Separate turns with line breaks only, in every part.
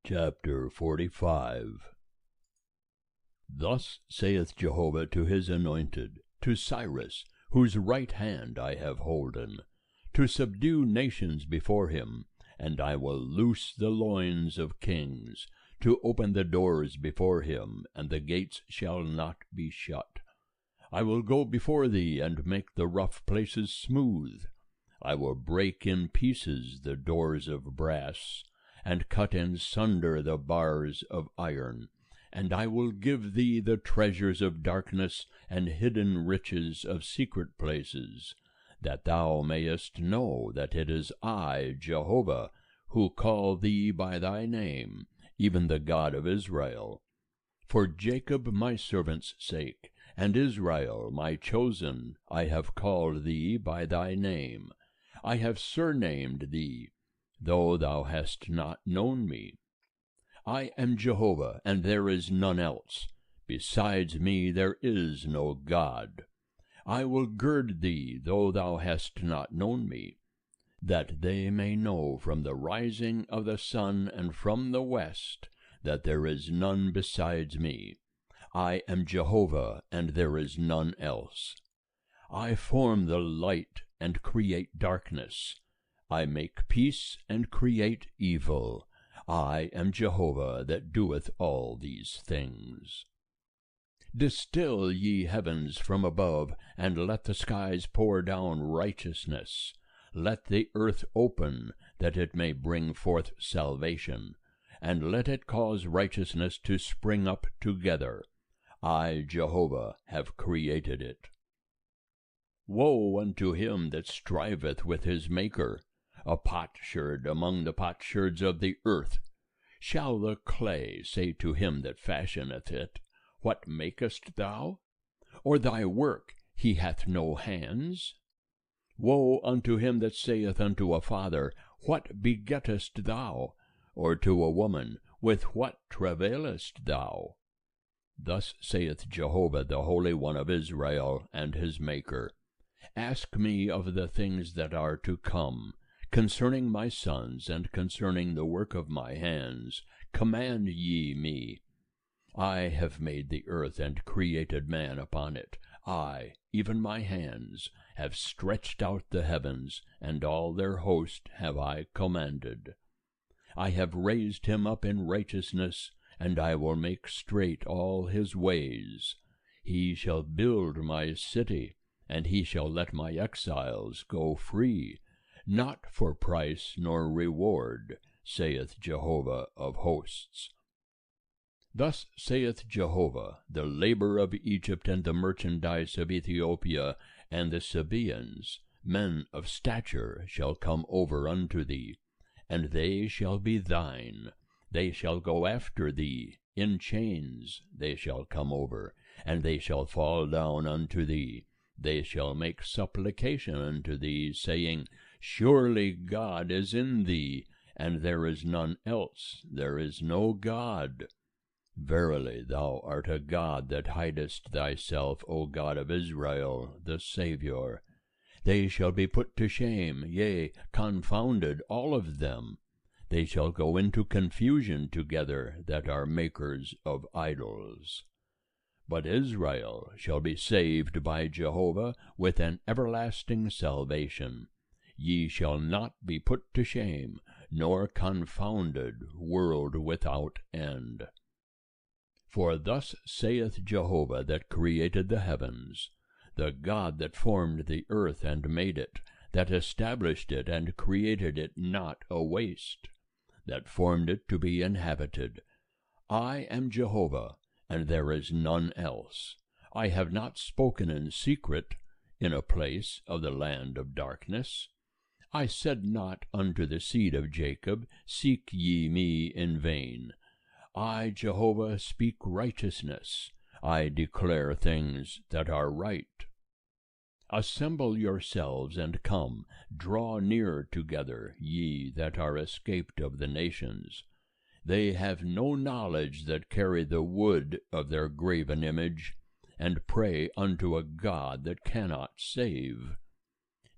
Chapter 45. Thus saith Jehovah to his anointed, to Cyrus, whose right hand I have holden, to subdue nations before him, and I will loose the loins of kings, to open the doors before him, and the gates shall not be shut. I will go before thee, and make the rough places smooth. I will break in pieces the doors of brass, and cut in sunder the bars of iron. And I will give thee the treasures of darkness, and hidden riches of secret places, that thou mayest know that it is I, Jehovah, who call thee by thy name, even the God of Israel. For Jacob my servant's sake, and Israel my chosen, I have called thee by thy name. I have surnamed thee, though thou hast not known me. I am Jehovah, and there is none else. Besides me there is no God. I will gird thee, though thou hast not known me, that they may know from the rising of the sun and from the west that there is none besides me. I am Jehovah, and there is none else. I form the light and create darkness. I make peace and create evil. I am Jehovah that doeth all these things. Distill, ye heavens, from above, and let the skies pour down righteousness. Let the earth open, that it may bring forth salvation, and let it cause righteousness to spring up together. I, Jehovah, have created it. Woe unto him that striveth with his Maker, a potsherd among the potsherds of the earth. Shall the clay say to him that fashioneth it, What makest thou? Or thy work, He hath no hands? Woe unto him that saith unto a father, What begettest thou? Or to a woman, With what travailest thou? Thus saith Jehovah, the Holy One of Israel, and his Maker. Ask me of the things that are to come, concerning my sons, and concerning the work of my hands, command ye me. I have made the earth, and created man upon it. I, even my hands, have stretched out the heavens, and all their host have I commanded. I have raised him up in righteousness, and I will make straight all his ways. He shall build my city, and he shall let my exiles go free, not for price nor reward, saith Jehovah of hosts. Thus saith Jehovah, the labor of Egypt, and the merchandise of Ethiopia, and the Sabaeans, men of stature, shall come over unto thee, and they shall be thine. They shall go after thee, in chains they shall come over, and they shall fall down unto thee. They shall make supplication unto thee, saying, Surely God is in thee, and there is none else, there is no God. Verily thou art a God that hidest thyself, O God of Israel, the Saviour. They shall be put to shame, yea, confounded, all of them. They shall go into confusion together that are makers of idols. But Israel shall be saved by Jehovah with an everlasting salvation. Ye shall not be put to shame, nor confounded, world without end. For thus saith Jehovah that created the heavens, the God that formed the earth and made it, that established it and created it not a waste, that formed it to be inhabited. I am Jehovah, and there is none else. I have not spoken in secret, in a place of the land of darkness. I said not unto the seed of Jacob, Seek ye me in vain. I, Jehovah, speak righteousness. I declare things that are right. Assemble yourselves and come, draw near together, ye that are escaped of the nations. They have no knowledge that carry the wood of their graven image, and pray unto a God that cannot save.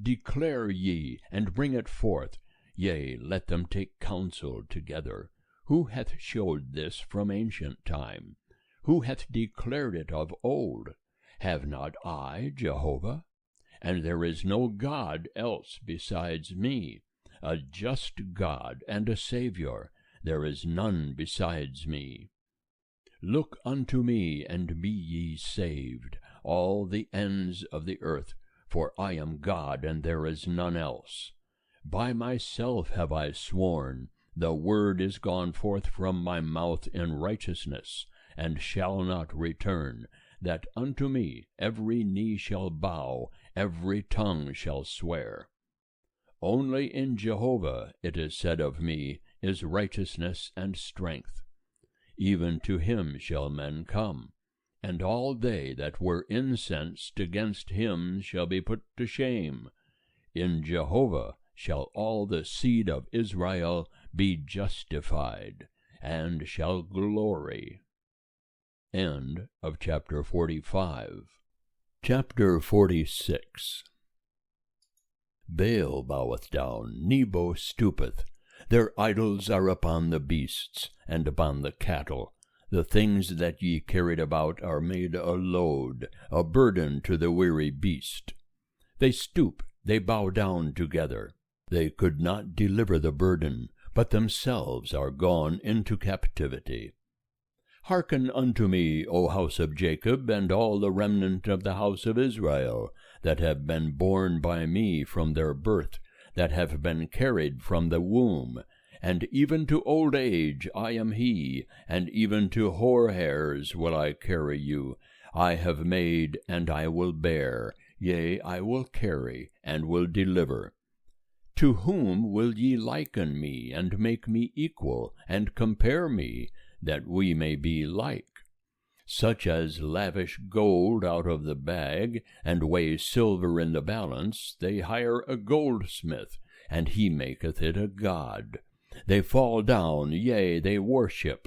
Declare ye, and bring it forth, yea, let them take counsel together, Who hath showed this from ancient time? Who hath declared it of old? Have not I, Jehovah? And there is no God else besides me, a just God and a Saviour, there is none besides me. Look unto me, and be ye saved, all the ends of the earth, for I am God, and there is none else. By myself have I sworn, the word is gone forth from my mouth in righteousness, and shall not return, that unto me every knee shall bow, every tongue shall swear. Only in Jehovah, it is said of me, is righteousness and strength. Even to him shall men come, and all they that were incensed against him shall be put to shame. In Jehovah shall all the seed of Israel be justified, and shall glory. End of chapter 45. Chapter 46. Baal boweth down, Nebo stoopeth. Their idols are upon the beasts, and upon the cattle. The things that ye carried about are made a load, a burden to the weary beast. They stoop, they bow down together. They could not deliver the burden, but themselves are gone into captivity. Hearken unto me, O house of Jacob, and all the remnant of the house of Israel, that have been born by me from their birth, that have been carried from the womb. And even to old age I am he, and even to hoar hairs will I carry you. I have made, and I will bear, yea, I will carry, and will deliver. To whom will ye liken me, and make me equal, and compare me, that we may be like? Such as lavish gold out of the bag, and weigh silver in the balance, they hire a goldsmith, and he maketh it a god. They fall down, yea, they worship.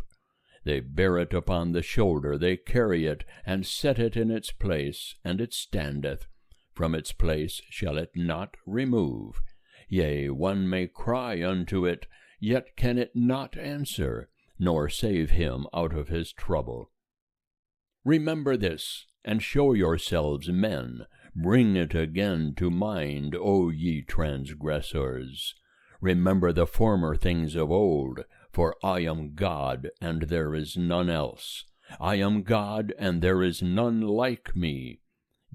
They bear it upon the shoulder, they carry it, and set it in its place, and it standeth. From its place shall it not remove. Yea, one may cry unto it, yet can it not answer, nor save him out of his trouble. Remember this, and show yourselves men. Bring it again to mind, O ye transgressors. Remember the former things of old, for I am God, and there is none else. I am God, and there is none like me,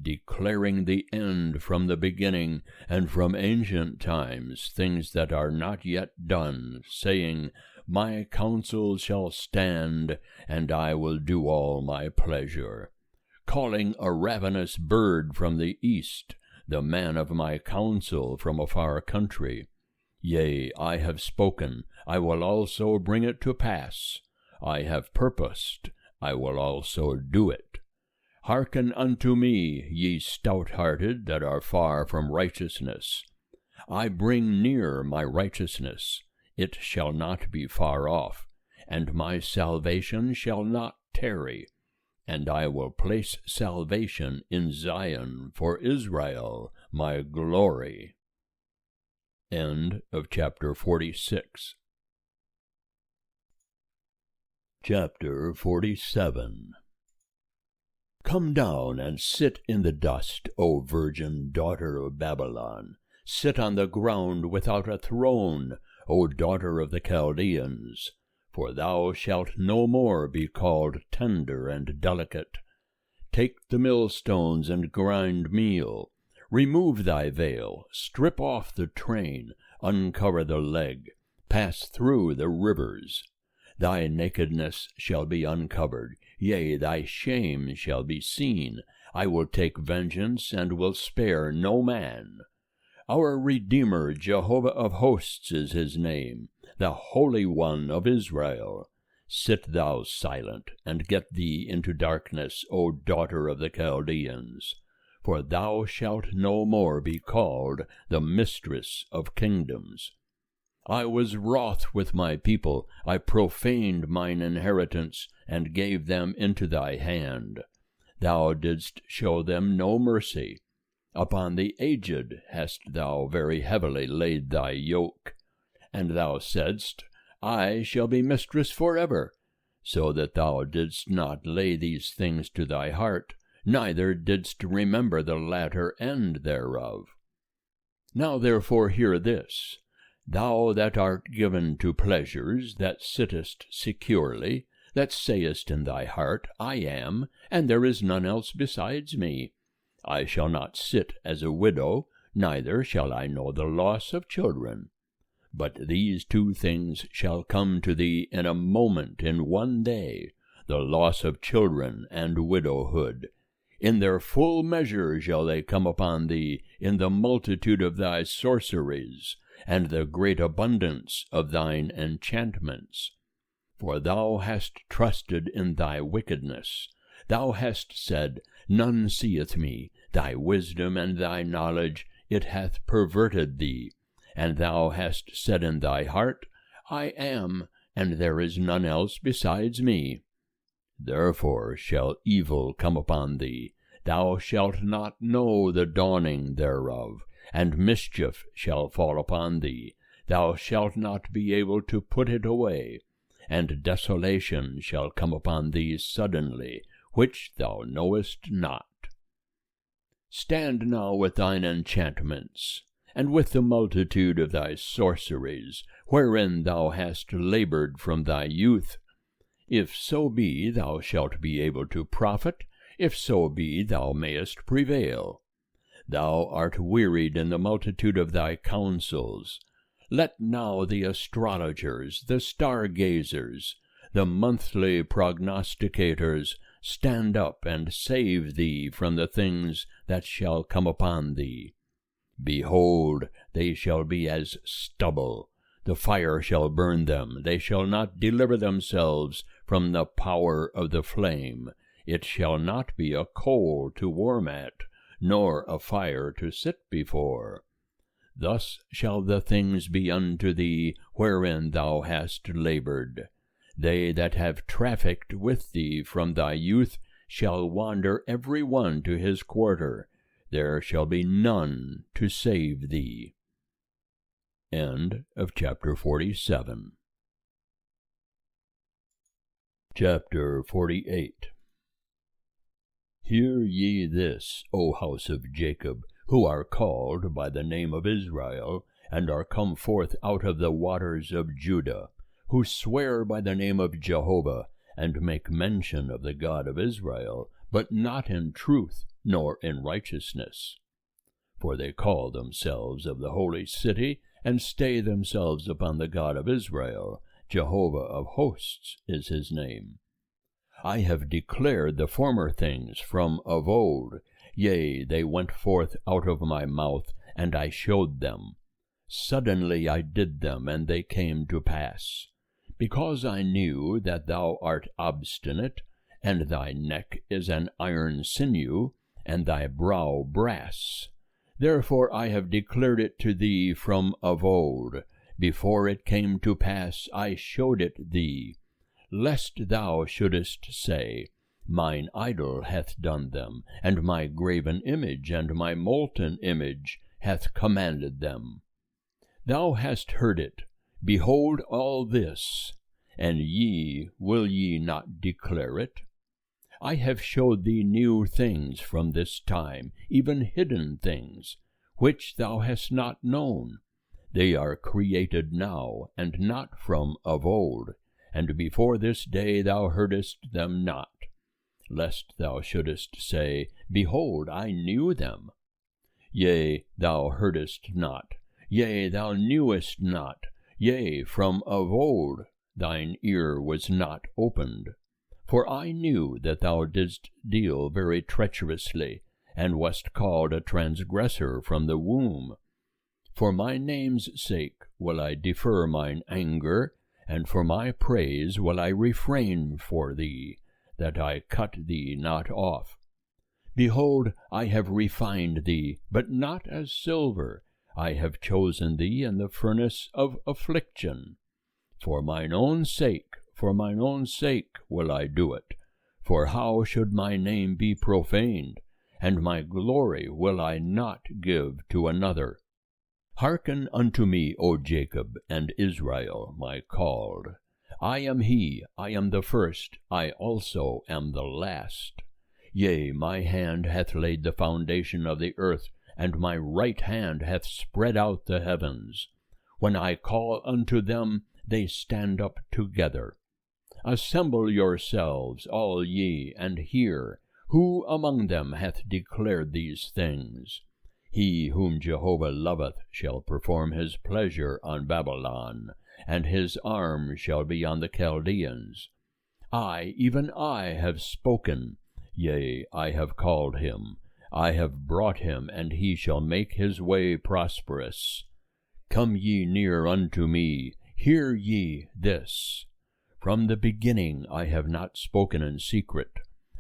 declaring the end from the beginning, and from ancient times, things that are not yet done, saying, My counsel shall stand, and I will do all my pleasure. Calling a ravenous bird from the east, the man of my counsel from a far country. Yea, I have spoken, I will also bring it to pass. I have purposed, I will also do it. Hearken unto me, ye stout-hearted that are far from righteousness. I bring near my righteousness, it shall not be far off, and my salvation shall not tarry. And I will place salvation in Zion for Israel, my glory. End of chapter 46. Chapter 47. Come down and sit in the dust, O virgin daughter of Babylon. Sit on the ground without a throne, O daughter of the Chaldeans. For thou shalt no more be called tender and delicate. Take the millstones and grind meal. Remove thy veil, strip off the train, uncover the leg, pass through the rivers. Thy nakedness shall be uncovered, yea, thy shame shall be seen. I will take vengeance, and will spare no man. Our Redeemer, Jehovah of hosts, is his name, the Holy One of Israel. Sit thou silent, and get thee into darkness, O daughter of the Chaldeans. For thou shalt no more be called the mistress of kingdoms. I was wroth with my people, I profaned mine inheritance, and gave them into thy hand. Thou didst show them no mercy. Upon the aged hast thou very heavily laid thy yoke. And thou saidst, I shall be mistress forever, so that thou didst not lay these things to thy heart, neither didst remember the latter end thereof. Now therefore hear this, thou that art given to pleasures, that sittest securely, that sayest in thy heart, I am, and there is none else besides me. I shall not sit as a widow, neither shall I know the loss of children. But these two things shall come to thee in a moment, in one day, the loss of children and widowhood. In their full measure shall they come upon thee, in the multitude of thy sorceries, and the great abundance of thine enchantments. For thou hast trusted in thy wickedness. Thou hast said, None seeth me. Thy wisdom and thy knowledge, it hath perverted thee. And thou hast said in thy heart, I am, and there is none else besides me. Therefore shall evil come upon thee. Thou shalt not know the dawning thereof, and mischief shall fall upon thee. Thou shalt not be able to put it away, and desolation shall come upon thee suddenly, which thou knowest not. Stand now with thine enchantments, and with the multitude of thy sorceries, wherein thou hast laboured from thy youth. If so be thou shalt be able to profit, if so be thou mayest prevail. Thou art wearied in the multitude of thy counsels. Let now the astrologers, the star-gazers, the monthly prognosticators, stand up and save thee from the things that shall come upon thee. Behold, they shall be as stubble. The fire shall burn them. They shall not deliver themselves from the power of the flame. It shall not be a coal to warm at, nor a fire to sit before. Thus shall the things be unto thee wherein thou hast laboured. They that have trafficked with thee from thy youth shall wander every one to his quarter. There shall be none to save thee. End of chapter 47. Chapter 48. Hear ye this, O house of Jacob, who are called by the name of Israel, and are come forth out of the waters of Judah, who swear by the name of Jehovah, and make mention of the God of Israel, but not in truth, nor in righteousness. For they call themselves of the holy city, and stay themselves upon the God of Israel. Jehovah of hosts is his name. I have declared the former things from of old. Yea, they went forth out of my mouth, and I showed them. Suddenly I did them, and they came to pass. Because I knew that thou art obstinate, and thy neck is an iron sinew, and thy brow brass. Therefore I have declared it to thee from of old. Before it came to pass I showed it thee, lest thou shouldest say, Mine idol hath done them, and my graven image and my molten image hath commanded them. Thou hast heard it. Behold all this, and will ye not declare it? I have showed thee new things from this time, even hidden things, which thou hast not known. They are created now, and not from of old, and before this day thou heardest them not, lest thou shouldest say, Behold, I knew them. Yea, thou heardest not, yea, thou knewest not, yea, from of old thine ear was not opened. For I knew that thou didst deal very treacherously, and wast called a transgressor from the womb. For my name's sake will I defer mine anger, and for my praise will I refrain for thee, that I cut thee not off. Behold, I have refined thee, but not as silver. I have chosen thee in the furnace of affliction. For mine own sake will I do it. For how should my name be profaned? And my glory will I not give to another. Hearken unto me, O Jacob, and Israel, my called. I am he, I am the first, I also am the last. Yea, my hand hath laid the foundation of the earth, and my right hand hath spread out the heavens. When I call unto them, they stand up together. Assemble yourselves, all ye, and hear. Who among them hath declared these things? He whom Jehovah loveth shall perform his pleasure on Babylon, and his arm shall be on the Chaldeans. I, even I, have spoken. Yea, I have called him. I have brought him, and he shall make his way prosperous. Come ye near unto me, hear ye this. From the beginning I have not spoken in secret.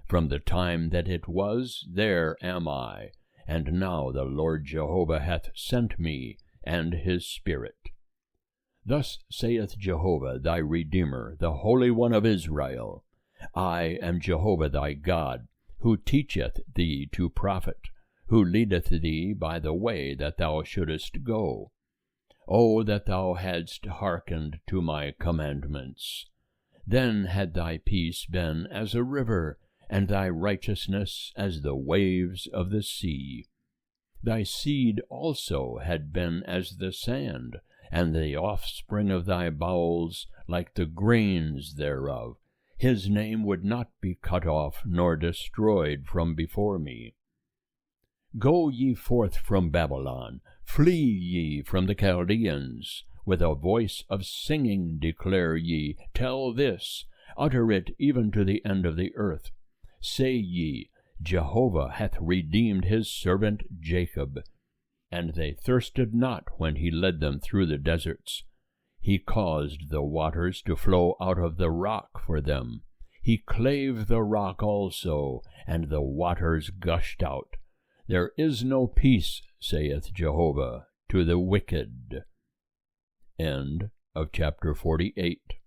From the time that it was, there am I. And now the Lord Jehovah hath sent me, and his Spirit. Thus saith Jehovah thy Redeemer, the Holy One of Israel, I am Jehovah thy God, who teacheth thee to profit, who leadeth thee by the way that thou shouldest go. O that thou hadst hearkened to my commandments! Then had thy peace been as a river, and thy righteousness as the waves of the sea. Thy seed also had been as the sand, and the offspring of thy bowels like the grains thereof. His name would not be cut off nor destroyed from before me. Go ye forth from Babylon, flee ye from the Chaldeans. With a voice of singing declare ye, tell this, utter it even to the end of the earth. Say ye, Jehovah hath redeemed his servant Jacob. And they thirsted not when he led them through the deserts. He caused the waters to flow out of the rock for them. He clave the rock also, and the waters gushed out. There is no peace, saith Jehovah, to the wicked. End of chapter 48.